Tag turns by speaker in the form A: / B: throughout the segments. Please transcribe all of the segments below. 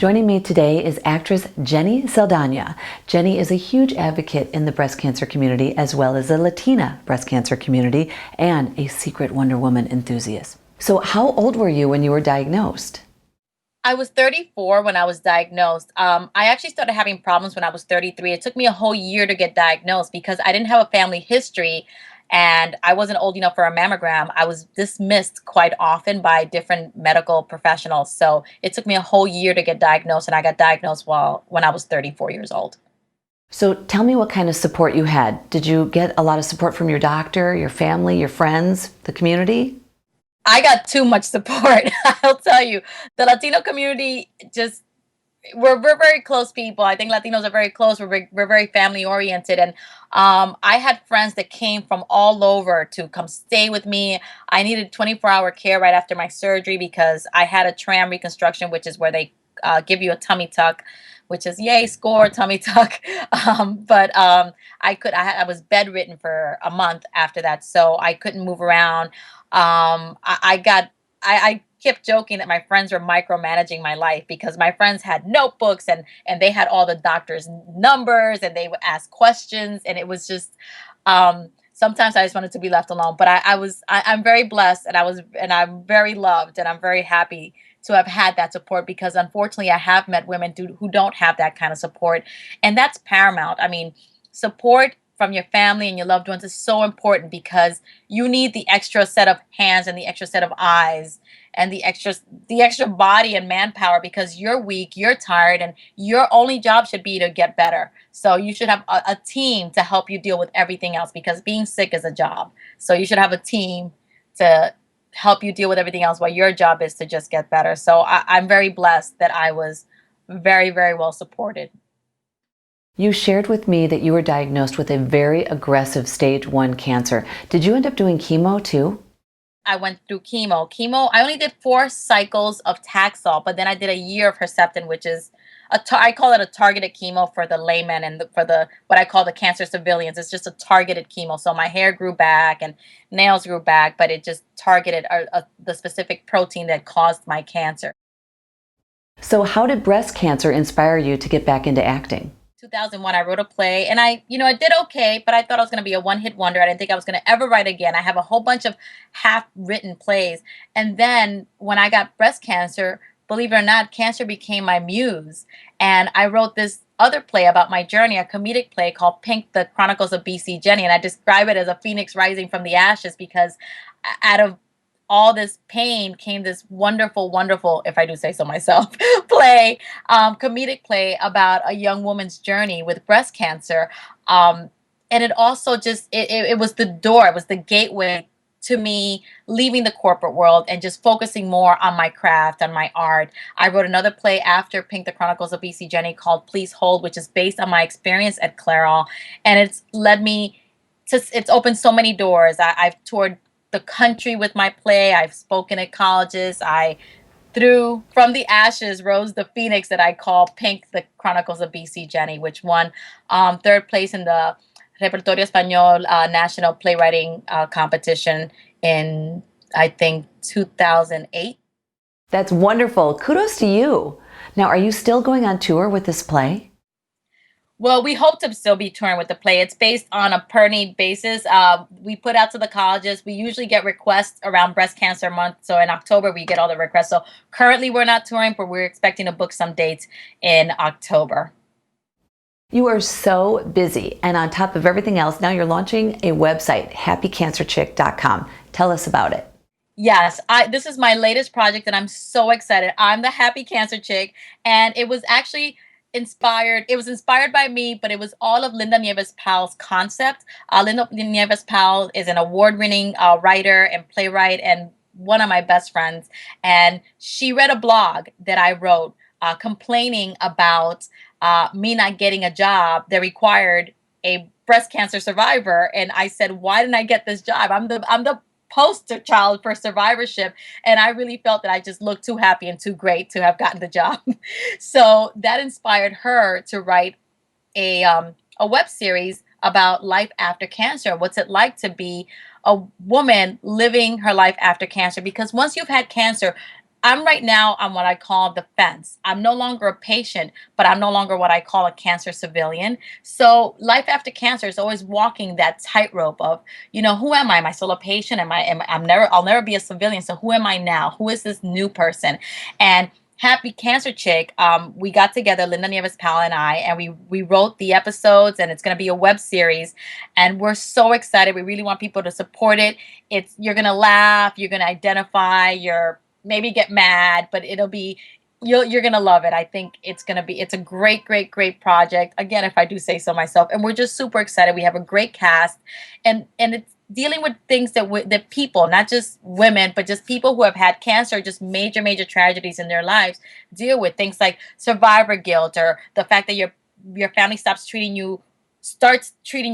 A: Joining me today is actress Jenny Saldana. Jenny is a huge advocate in the breast cancer community, as well as a Latina breast cancer community and a secret Wonder Woman enthusiast. So how old were you when you were diagnosed?
B: I was 34 when I was diagnosed. I actually started having problems when I was 33. It took me a whole year to get diagnosed because I didn't have a family history and I wasn't old enough for a mammogram. I was dismissed quite often by different medical professionals. So it took me a whole year to get diagnosed, and I got diagnosed when I was 34 years old.
A: So tell me what kind of support you had. Did you get a lot of support from your doctor, your family, your friends, the community?
B: I got too much support. I'll tell you. The Latino community just we're very close people. I think Latinos are very close. We're very family oriented, and I had friends that came from all over to come stay with me. I needed 24-hour care right after my surgery because I had a tram reconstruction, which is where they give you a tummy tuck, which is yay score tummy tuck. But I was bedridden for a month after that, so I couldn't move around. I kept joking that my friends were micromanaging my life because my friends had notebooks and they had all the doctors' numbers and they would ask questions, and it was just sometimes I just wanted to be left alone. But I'm very blessed, and I'm very loved, and I'm very happy to have had that support because unfortunately I have met women who don't have that kind of support, and that's paramount. I mean, support from your family and your loved ones is so important because you need the extra set of hands and the extra set of eyes and the extra body and manpower because you're weak, you're tired, and your only job should be to get better. So you should have a team to help you deal with everything else because being sick is a job. So you should have a team to help you deal with everything else while your job is to just get better. So I'm very blessed that I was very, very well supported.
A: You shared with me that you were diagnosed with a very aggressive stage 1 cancer. Did you end up doing chemo too?
B: I went through chemo. Chemo, I only did 4 cycles of Taxol, but then I did a year of Herceptin, which is I call it a targeted chemo for the layman and for the what I call the cancer civilians. It's just a targeted chemo. So my hair grew back and nails grew back, but it just targeted the specific protein that caused my cancer.
A: So how did breast cancer inspire you to get back into acting?
B: 2001, I wrote a play, and I did okay, but I thought I was going to be a one-hit wonder. I didn't think I was going to ever write again. I have a whole bunch of half-written plays. And then when I got breast cancer, believe it or not, cancer became my muse. And I wrote this other play about my journey, a comedic play called Pink, the Chronicles of BC Jenny. And I describe it as a phoenix rising from the ashes because out of all this pain came this wonderful, wonderful, if I do say so myself, play, comedic play about a young woman's journey with breast cancer. And it also it was the door, it was the gateway to me leaving the corporate world and just focusing more on my craft, on my art. I wrote another play after Pink, the Chronicles of BC Jenny called Please Hold, which is based on my experience at Clairol. And it's led me it's opened so many doors. I've toured the country with my play. I've spoken at colleges. I threw from the ashes rose the phoenix that I call Pink, the Chronicles of BC Jenny, which won third place in the Repertorio Español National Playwriting Competition in, I think, 2008.
A: That's wonderful. Kudos to you. Now, are you still going on tour with this play?
B: Well, we hope to still be touring with the play. It's based on a per need basis. We put out to the colleges. We usually get requests around Breast Cancer Month. So in October, we get all the requests. So currently, we're not touring, but we're expecting to book some dates in October.
A: You are so busy. And on top of everything else, now you're launching a website, happycancerchick.com. Tell us about it.
B: Yes, this is my latest project, and I'm so excited. I'm the Happy Cancer Chick, and it was actually inspired. It was inspired by me, but it was all of Linda Nieves Powell's concept. Linda Nieves Powell is an award-winning writer and playwright, and one of my best friends. And she read a blog that I wrote complaining about me not getting a job that required a breast cancer survivor. And I said, why didn't I get this job? I'm the poster child for survivorship, and I really felt that I just looked too happy and too great to have gotten the job. So that inspired her to write a web series about life after cancer. What's it like to be a woman living her life after cancer? Because once you've had cancer, I'm right now on what I call the fence. I'm no longer a patient, but I'm no longer what I call a cancer civilian. So life after cancer is always walking that tightrope of, who am I? Am I still a patient? I'll never be a civilian. So who am I now? Who is this new person? And Happy Cancer Chick, we got together, Linda Nieves Powell and I, and we wrote the episodes, and it's going to be a web series, and we're so excited. We really want people to support it. You're going to laugh, you're going to identify, you're maybe get mad, but you're going to love it. I think it's a great, great, great project. Again, if I do say so myself, and we're just super excited. We have a great cast, and it's dealing with things that people, not just women, but just people who have had cancer, just major, major tragedies in their lives, deal with things like survivor guilt, or the fact that your family starts treating you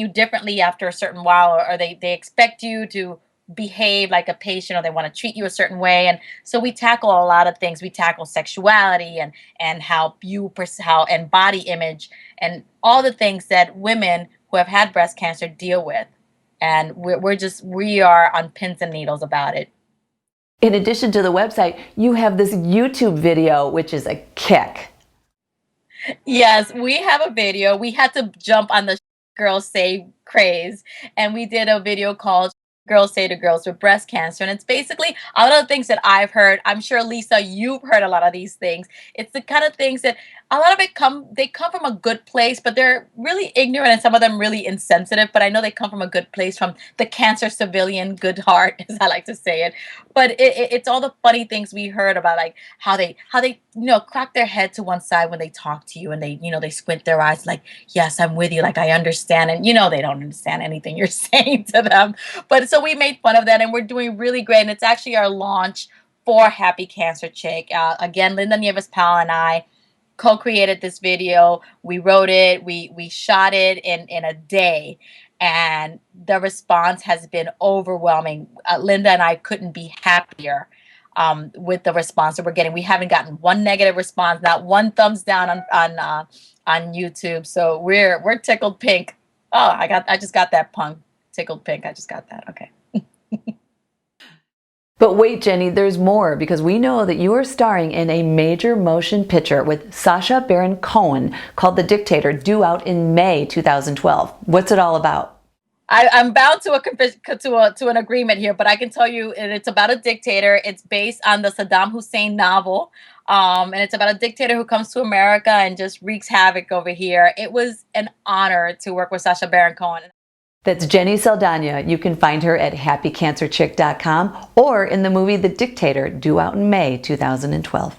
B: differently after a certain while, or they expect you to behave like a patient, or they want to treat you a certain way. And so we tackle a lot of things. We tackle sexuality, and how and body image, and all the things that women who have had breast cancer deal with. And we are on pins and needles about it.
A: In addition to the website, you have this YouTube video, which is a kick.
B: Yes, we have a video. We had to jump on the Girls Say craze, and we did a video called Girls Say to Girls with Breast Cancer. And it's basically a lot of the things that I've heard. I'm sure, Lisa, you've heard a lot of these things. It's the kind of things that a lot of they come from a good place, but they're really ignorant, and some of them really insensitive. But I know they come from a good place, from the cancer civilian good heart, as I like to say it. But it's all the funny things we heard about, like how they crack their head to one side when they talk to you, and they squint their eyes like, yes, I'm with you, like I understand. And they don't understand anything you're saying to them. But so we made fun of that, and we're doing really great. And it's actually our launch for Happy Cancer Chick. Again, Linda Nieves Powell and I co-created this video. We wrote it, we shot it in a day, and the response has been overwhelming. Linda and I couldn't be happier with the response that we're getting. We haven't gotten one negative response, not one thumbs down on YouTube. So we're tickled pink. Oh, I just got that pun. Tickled pink. I just got that. Okay.
A: But wait, Jenny, there's more, because we know that you are starring in a major motion picture with Sacha Baron Cohen called The Dictator, due out in May 2012. What's it all about?
B: I'm bound to an agreement here, but I can tell you it's about a dictator. It's based on the Saddam Hussein novel, and it's about a dictator who comes to America and just wreaks havoc over here. It was an honor to work with Sacha Baron Cohen.
A: That's Jenny Saldana. You can find her at happycancerchick.com or in the movie The Dictator, due out in May 2012.